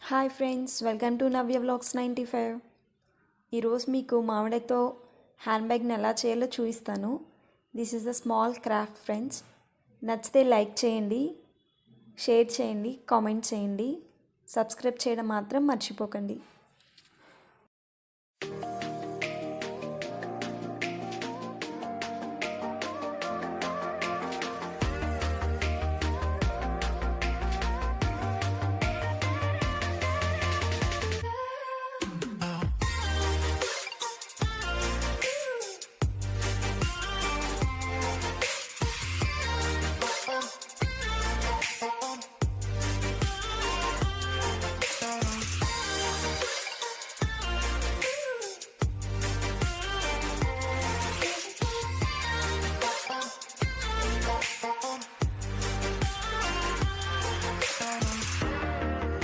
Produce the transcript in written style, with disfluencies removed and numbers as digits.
Hi friends, welcome to Navya vlogs 95. ఈరోజు మీకు మామిడితో hand బ్యాగ్ని ఎలా చేయాలో చూపిస్తాను. This is the small craft friends. నచ్చితే లైక్ చేయండి, షేర్ చేయండి, కామెంట్ చేయండి, సబ్స్క్రైబ్ చేయడం మాత్రం మర్చిపోకండి.